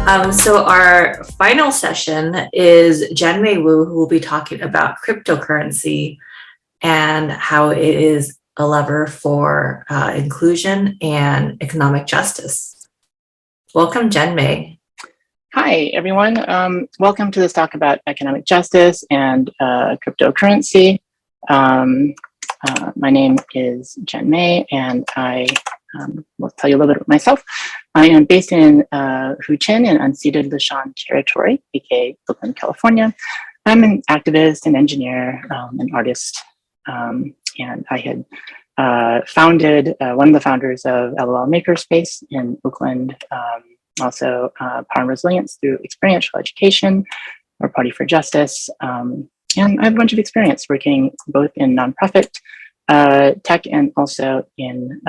So our final session is Jianmei Wu, who will be talking about cryptocurrency and how it is a lever for inclusion and economic justice. Welcome, Jianmei. Hi, everyone. Welcome to this talk about economic justice and cryptocurrency. My name is Jianmei, and I will tell you a little bit about myself. I am based in Huichin in unceded Lushan territory, aka Oakland, California. I'm an activist, an engineer, an artist, and I had founded one of the founders of LOL Makerspace in Oakland. Also Power and Resilience through experiential education, or Party for Justice. And I have a bunch of experience working both in nonprofit tech and also in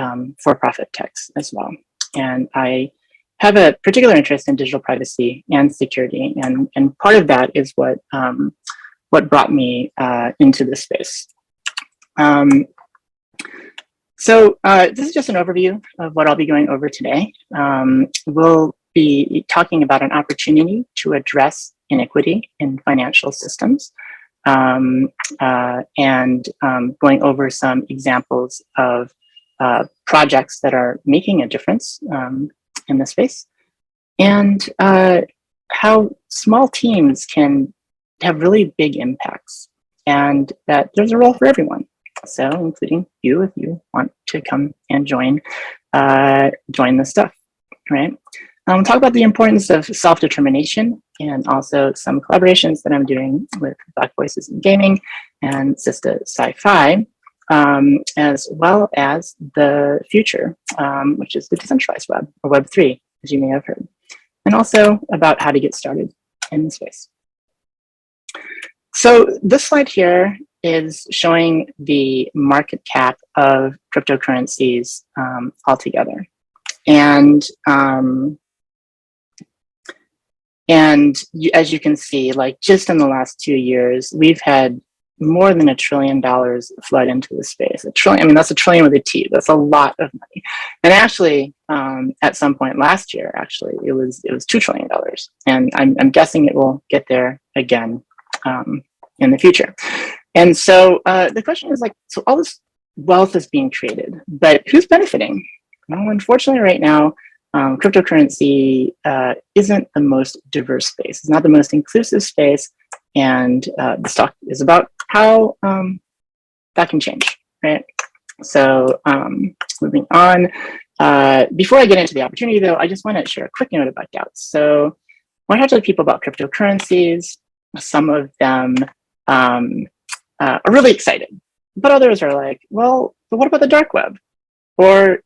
for-profit techs as well. And I have a particular interest in digital privacy and security. And part of that is what brought me into this space. So this is just an overview of what I'll be going over today. We'll be talking about an opportunity to address inequity in financial systems and going over some examples of projects that are making a difference in this space, and how small teams can have really big impacts, and that there's a role for everyone. So including you, if you want to come and join this stuff, right? Talk about the importance of self-determination and also some collaborations that I'm doing with Black Voices in Gaming and Sista Sci-Fi, as well as the future, which is the decentralized web, or Web3, as you may have heard, and also about how to get started in the space. So this slide here is showing the market cap of cryptocurrencies altogether. And as you can see, like just in the last 2 years, we've had more than $1 trillion flood into the space. $1 trillion, I mean, that's a trillion with a T. That's a lot of money. And actually, at some point last year, actually, it was $2 trillion. And I'm guessing it will get there again in the future. And so the question is, like, so all this wealth is being created, but who's benefiting? Well, unfortunately, right now, cryptocurrency isn't the most diverse space. It's not the most inclusive space, and this talk is about how that can change, right? So moving on. Before I get into the opportunity, though, I just want to share a quick note about doubts. So when I talk to people about cryptocurrencies, some of them are really excited, but others are like, well, but what about the dark web? Or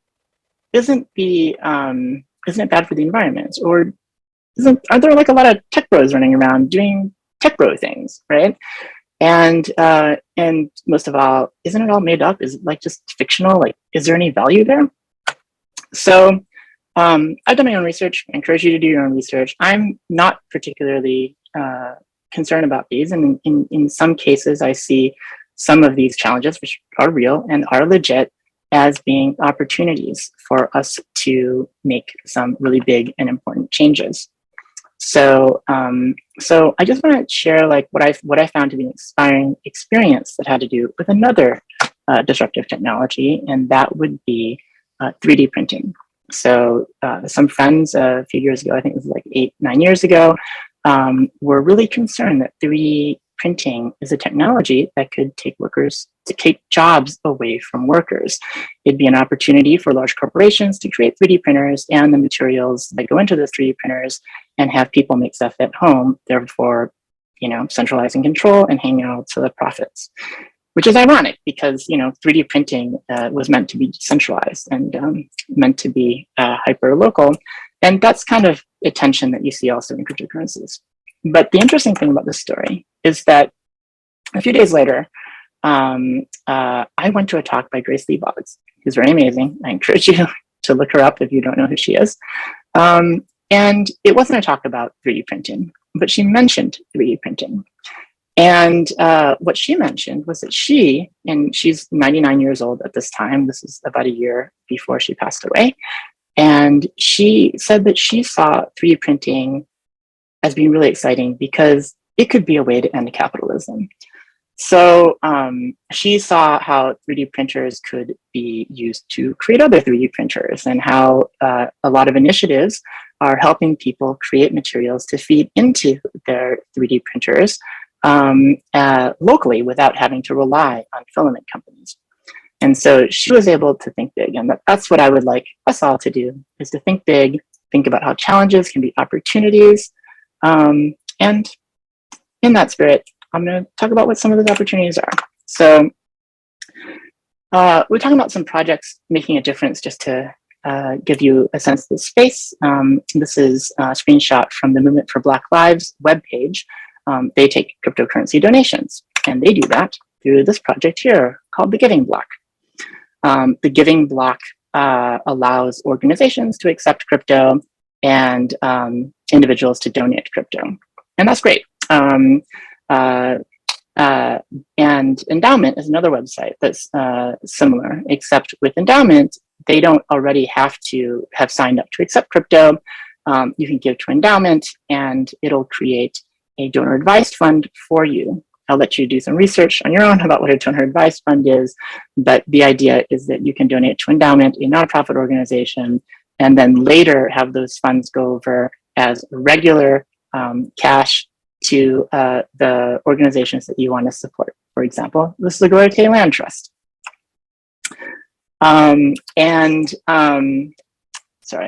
isn't it bad for the environment? Or are there like a lot of tech bros running around doing tech bro things, right? And most of all, isn't it all made up? Is it like just fictional? Like, is there any value there? So I've done my own research. I encourage you to do your own research. I'm not particularly concerned about these, and in some cases, I see some of these challenges, which are real and are legit, as being opportunities for us to make some really big and important changes. So, so I just want to share like what I found to be an inspiring experience that had to do with another disruptive technology, and that would be 3D printing. So some friends a few years ago, I think it was like 8-9 years ago, were really concerned that 3D printing is a technology that could take jobs away from workers. It'd be an opportunity for large corporations to create 3D printers and the materials that go into those 3D printers and have people make stuff at home, therefore, centralizing control and hanging out to the profits. Which is ironic because, 3D printing was meant to be decentralized and meant to be hyper local. And that's kind of a tension that you see also in cryptocurrencies. But the interesting thing about this story is that a few days later, I went to a talk by Grace Lee Boggs, who's very amazing. I encourage you to look her up if you don't know who she is. And it wasn't a talk about 3D printing, but she mentioned 3D printing. And what she mentioned was that she's 99 years old at this time. This is about a year before she passed away. And she said that she saw 3D printing as being really exciting because it could be a way to end capitalism. So she saw how 3D printers could be used to create other 3D printers, and how a lot of initiatives are helping people create materials to feed into their 3D printers locally without having to rely on filament companies. And so she was able to think big, and that's what I would like us all to do, is to think big, think about how challenges can be opportunities. And in that spirit, I'm going to talk about what some of those opportunities are. So we're talking about some projects making a difference, just to give you a sense of the space. This is a screenshot from the Movement for Black Lives webpage. They take cryptocurrency donations, and they do that through this project here called the Giving Block. The Giving Block allows organizations to accept crypto and individuals to donate crypto. And that's great. And Endowment is another website that's similar, except with Endowment, they don't already have to have signed up to accept crypto. You can give to Endowment, and it'll create a donor advised fund for you. I'll let you do some research on your own about what a donor advised fund is, but the idea is that you can donate to Endowment, a nonprofit organization, and then later have those funds go over as regular cash to the organizations that you want to support. For example, the Segurite Land Trust. Sorry,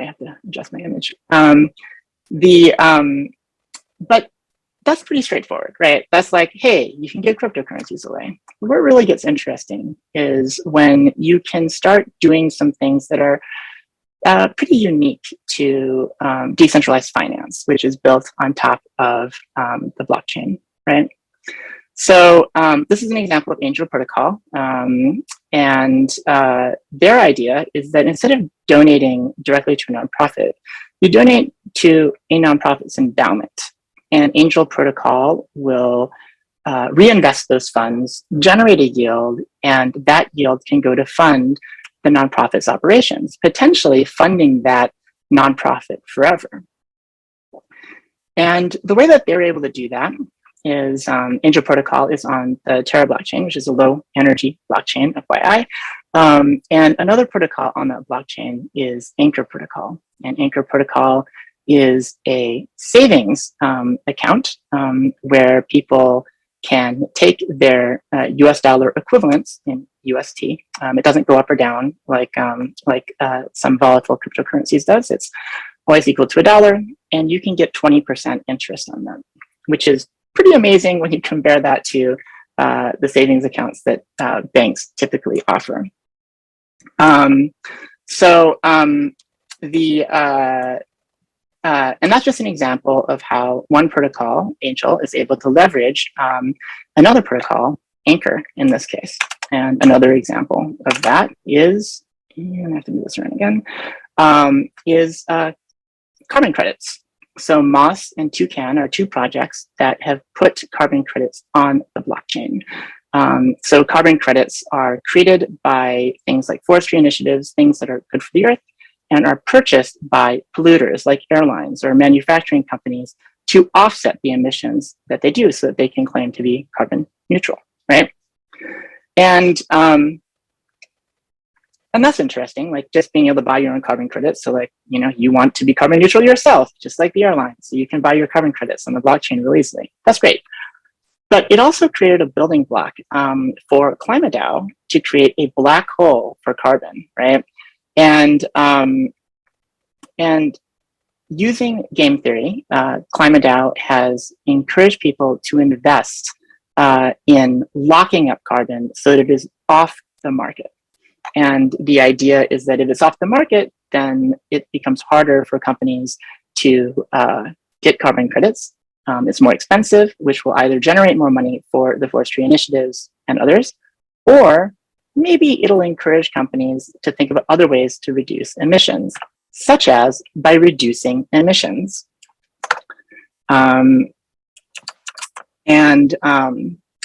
I have to adjust my image. But that's pretty straightforward, right? That's like, hey, you can give cryptocurrencies away. Where it really gets interesting is when you can start doing some things that are pretty unique to decentralized finance, which is built on top of the blockchain, right? So this is an example of Angel Protocol. And their idea is that instead of donating directly to a nonprofit, you donate to a nonprofit's endowment. And Angel Protocol will reinvest those funds, generate a yield, and that yield can go to fund the nonprofit's operations, potentially funding that nonprofit forever. And the way that they're able to do that is Angel Protocol is on the Terra blockchain, which is a low energy blockchain, FYI. And another protocol on that blockchain is Anchor Protocol. And Anchor Protocol is a savings account where people can take their US dollar equivalents in UST. It doesn't go up or down like some volatile cryptocurrencies does. It's always equal to $1, and you can get 20% interest on them, which is pretty amazing when you compare that to the savings accounts that banks typically offer. And that's just an example of how one protocol, Angel, is able to leverage another protocol, Anchor in this case. And another example of that is, and I have to move this around again, is carbon credits. So Moss and Toucan are two projects that have put carbon credits on the blockchain. So carbon credits are created by things like forestry initiatives, things that are good for the earth, and are purchased by polluters like airlines or manufacturing companies to offset the emissions that they do so that they can claim to be carbon neutral, right? And that's interesting, like just being able to buy your own carbon credits. So like, you know, you want to be carbon neutral yourself, just like the airlines. So you can buy your carbon credits on the blockchain really easily. That's great. But it also created a building block for ClimateDAO to create a black hole for carbon, right? And using game theory, ClimateDAO has encouraged people to invest in locking up carbon so that it is off the market. And the idea is that if it's off the market, then it becomes harder for companies to get carbon credits. It's more expensive, which will either generate more money for the forestry initiatives and others, or maybe it'll encourage companies to think about other ways to reduce emissions, such as by reducing emissions. I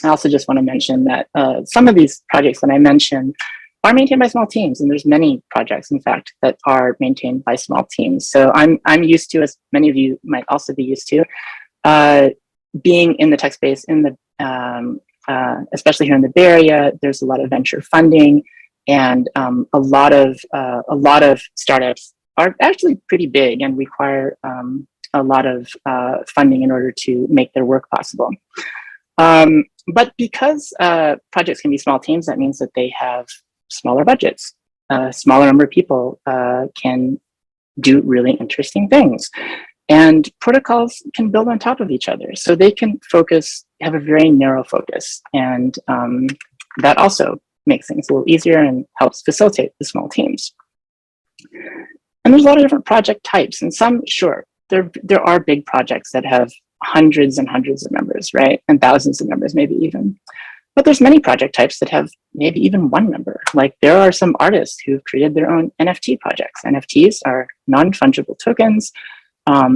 also just want to mention that some of these projects that I mentioned are maintained by small teams, and there's many projects, in fact, that are maintained by small teams. So I'm used to, as many of you might also be used to, being in the tech space, in the especially here in the Bay Area. There's a lot of venture funding, and a lot of startups are actually pretty big and require a lot of funding in order to make their work possible. But because projects can be small teams, that means that they have smaller budgets. A smaller number of people can do really interesting things. And protocols can build on top of each other. So they can have a very narrow focus. And that also makes things a little easier and helps facilitate the small teams. And there's a lot of different project types. And some, sure, there are big projects that have hundreds and hundreds of members, right? And thousands of members, maybe even. But there's many project types that have maybe even one member. Like there are some artists who've created their own NFT projects. NFTs are non-fungible tokens.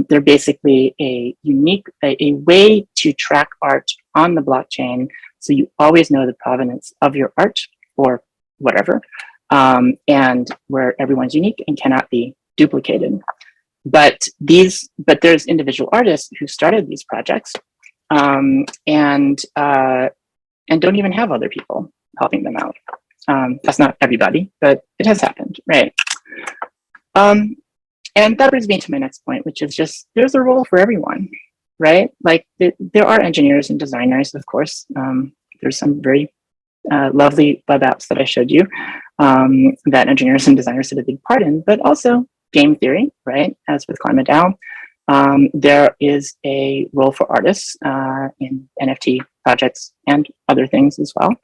They're basically a way to track art on the blockchain, so you always know the provenance of your art or whatever, and where everyone's unique and cannot be duplicated. But there's individual artists who started these projects and don't even have other people helping them out. That's not everybody, but it has happened, right? And that brings me to my next point, which is just there's a role for everyone, right? Like there are engineers and designers, of course. There's some very lovely web apps that I showed you that engineers and designers did a big part in, but also game theory, right? As with Climate DAO, there is a role for artists in NFT projects and other things as well.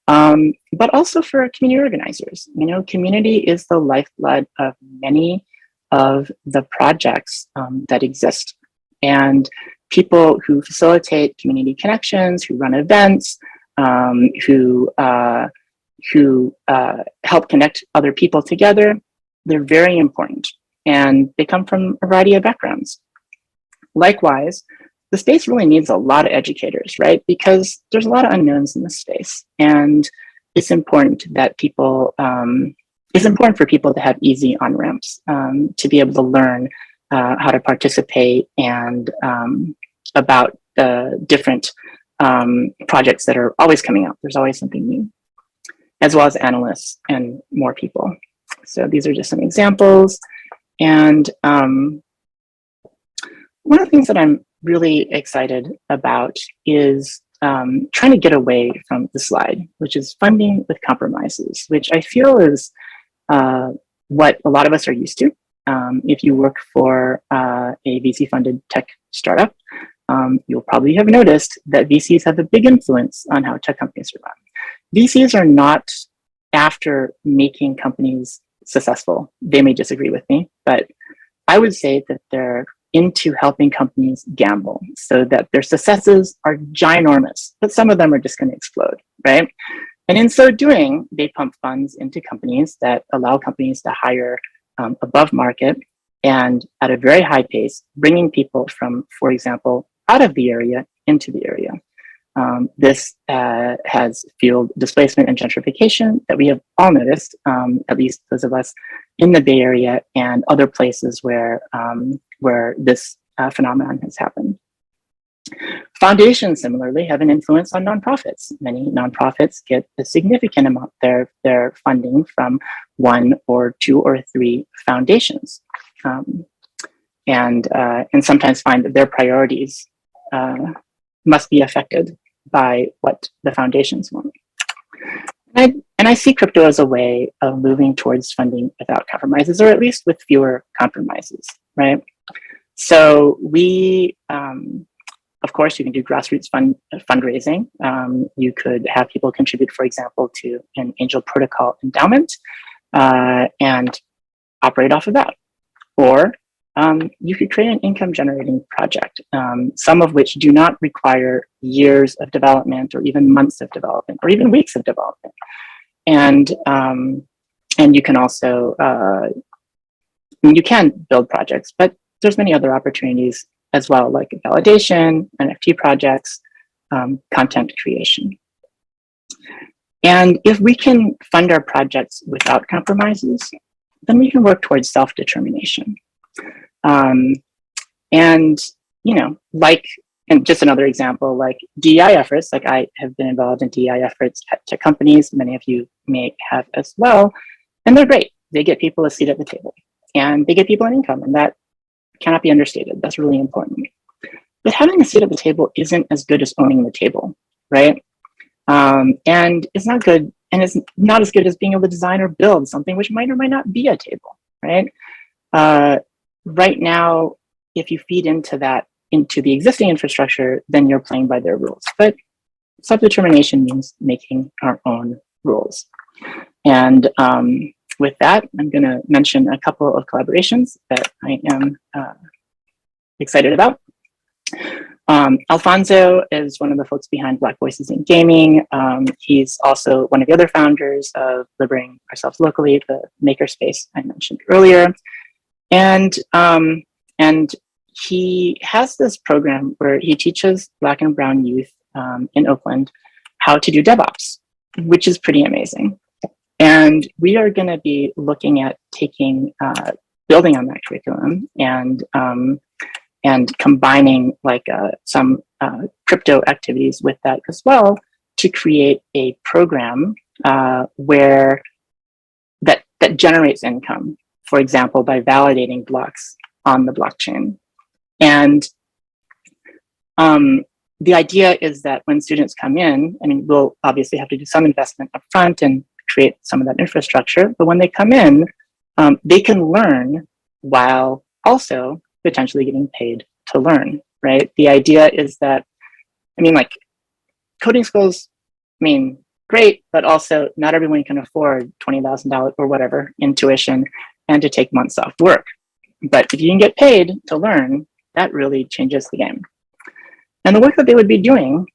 But also for community organizers. You know, community is the lifeblood of many of the projects that exist. And people who facilitate community connections, who run events, who help connect other people together, they're very important. And they come from a variety of backgrounds. Likewise, the space really needs a lot of educators, right? Because there's a lot of unknowns in this space. And it's important that people, it's important for people to have easy on-ramps to be able to learn how to participate and about the different projects that are always coming out. There's always something new, as well as analysts and more people. So these are just some examples. And one of the things that I'm really excited about is trying to get away from the slide, which is funding with compromises, which I feel is what a lot of us are used to. If you work for a VC-funded tech startup, you'll probably have noticed that VCs have a big influence on how tech companies are run. VCs are not after making companies successful. They may disagree with me, but I would say that they're into helping companies gamble so that their successes are ginormous, but some of them are just going to explode, right? And in so doing, they pump funds into companies that allow companies to hire above market and at a very high pace, bringing people from, for example, out of the area into the area. This has fueled displacement and gentrification that we have all noticed, at least those of us in the Bay Area and other places where this phenomenon has happened. Foundations, similarly, have an influence on nonprofits. Many nonprofits get a significant amount of their funding from one or two or three foundations, and sometimes find that their priorities must be affected by what the foundations want. And I see crypto as a way of moving towards funding without compromises, or at least with fewer compromises, right? So we, of course, you can do grassroots fundraising. You could have people contribute, for example, to an angel protocol endowment and operate off of that. Or you could create an income generating project, some of which do not require years of development or even months of development or even weeks of development. And you can also, you can build projects, but there's many other opportunities as well, like validation, NFT projects, content creation. And if we can fund our projects without compromises, then we can work towards self-determination. And, you know, like, and just another example, like DEI efforts, like I have been involved in DEI efforts at tech companies, many of you may have as well, and they're great. They get people a seat at the table and they get people an income, and that cannot be understated. That's really important. But having a seat at the table isn't as good as owning the table, right? And it's not good, and it's not as good as being able to design or build something which might or might not be a table, right? Right now, if you feed into the existing infrastructure, then you're playing by their rules. But self-determination means making our own rules. And with that, I'm going to mention a couple of collaborations that I am excited about. Alfonso is one of the folks behind Black Voices in Gaming. He's also one of the other founders of Liberating Ourselves Locally, the makerspace I mentioned earlier. And he has this program where he teaches Black and Brown youth in Oakland how to do DevOps, which is pretty amazing. And we are going to be looking at building on that curriculum and combining like some crypto activities with that as well to create a program where that generates income, for example, by validating blocks on the blockchain. And the idea is that when students come in, I mean, we'll obviously have to do some investment up front and create some of that infrastructure, but when they come in, they can learn while also potentially getting paid to learn, right? The idea is that, I mean, like coding schools, I mean, great, but also not everyone can afford $20,000 or whatever in tuition and to take months off work. But if you can get paid to learn, that really changes the game. And the work that they would be doing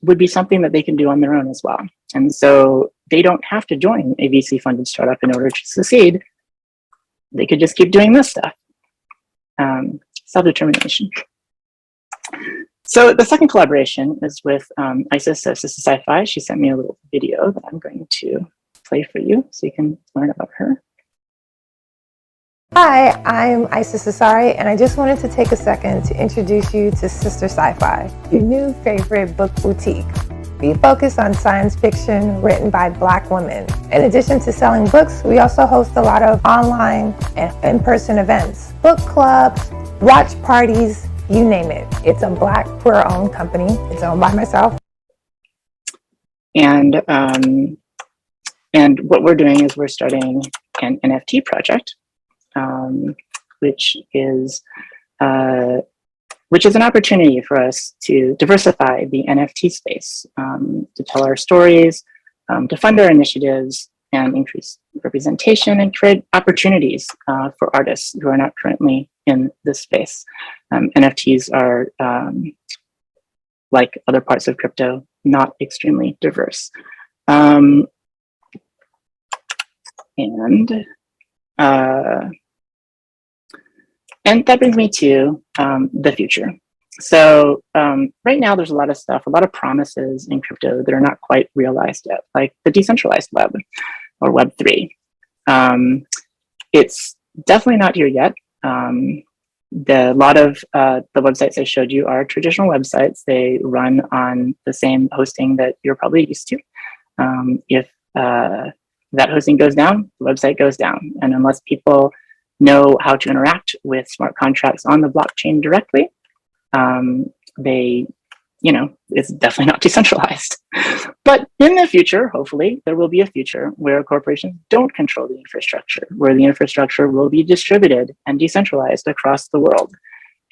would be something that they can do on their own as well. And so they don't have to join a VC-funded startup in order to succeed. They could just keep doing this stuff. Self-determination. So the second collaboration is with Isis of Sister Sci-Fi. She sent me a little video that I'm going to play for you so you can learn about her. Hi, I'm Isis Asari, and I just wanted to take a second to introduce you to Sister Sci-Fi, your new favorite book boutique. We focus on science fiction written by Black women. In addition to selling books, we also host a lot of online and in-person events, book clubs, watch parties, you name it. It's a Black queer-owned company. It's owned by myself. And what we're doing is we're starting an NFT project, which is an opportunity for us to diversify the NFT space, to tell our stories, to fund our initiatives, and increase representation and create opportunities for artists who are not currently in this space. NFTs are, like other parts of crypto, not extremely diverse. And that brings me to the future. So right now there's a lot of stuff, a lot of promises in crypto that are not quite realized yet, like the decentralized web or Web3. It's definitely not here yet. A lot of the websites I showed you are traditional websites. They run on the same hosting that you're probably used to. If that hosting goes down, the website goes down. And unless people know how to interact with smart contracts on the blockchain directly, it's definitely not decentralized. But in the future, hopefully, there will be a future where corporations don't control the infrastructure, where the infrastructure will be distributed and decentralized across the world.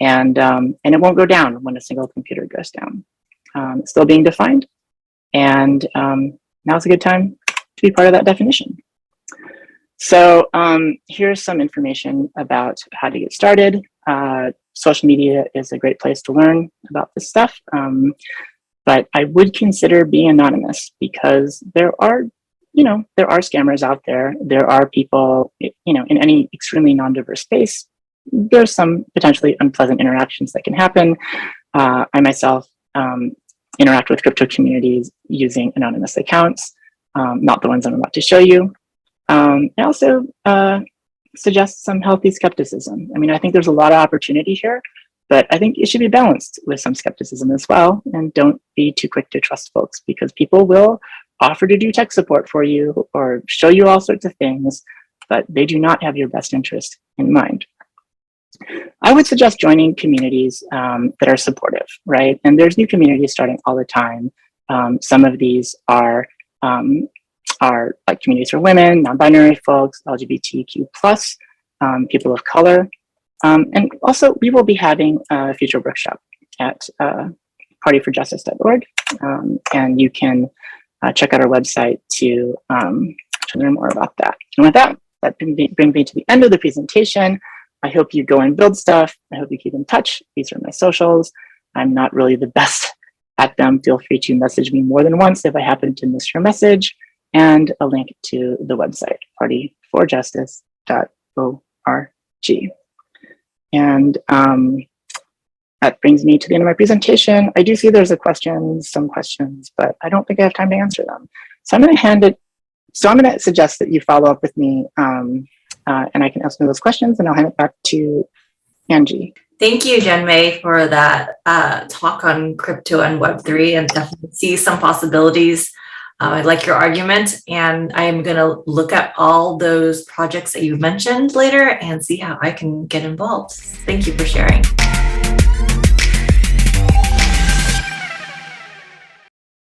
And it won't go down when a single computer goes down. It's still being defined. And now's a good time to be part of that definition. So here's some information about how to get started. Social media is a great place to learn about this stuff. But I would consider being anonymous because there are scammers out there. There are people, in any extremely non-diverse space, there's some potentially unpleasant interactions that can happen. I myself interact with crypto communities using anonymous accounts, not the ones I'm about to show you. And also suggest some healthy skepticism. I mean, I think there's a lot of opportunity here, but I think it should be balanced with some skepticism as well. And don't be too quick to trust folks, because people will offer to do tech support for you or show you all sorts of things, but they do not have your best interest in mind. I would suggest joining communities that are supportive, right? And there's new communities starting all the time. Some of these are like communities for women, non-binary folks, LGBTQ+, people of color. And also, we will be having a future workshop at partyforjustice.org. And you can check out our website to learn more about that. And with that, that brings me to the end of the presentation. I hope you go and build stuff. I hope you keep in touch. These are my socials. I'm not really the best at them. Feel free to message me more than once if I happen to miss your message. And a link to the website, partyforjustice.org. And that brings me to the end of my presentation. I do see there's some questions, but I don't think I have time to answer them. So I'm going to suggest that you follow up with me and I can ask me those questions, and I'll hand it back to Angie. Thank you, Jen-May, for that talk on crypto and Web3, and definitely see some possibilities. I like your argument, and I'm going to look at all those projects that you mentioned later and see how I can get involved. Thank you for sharing.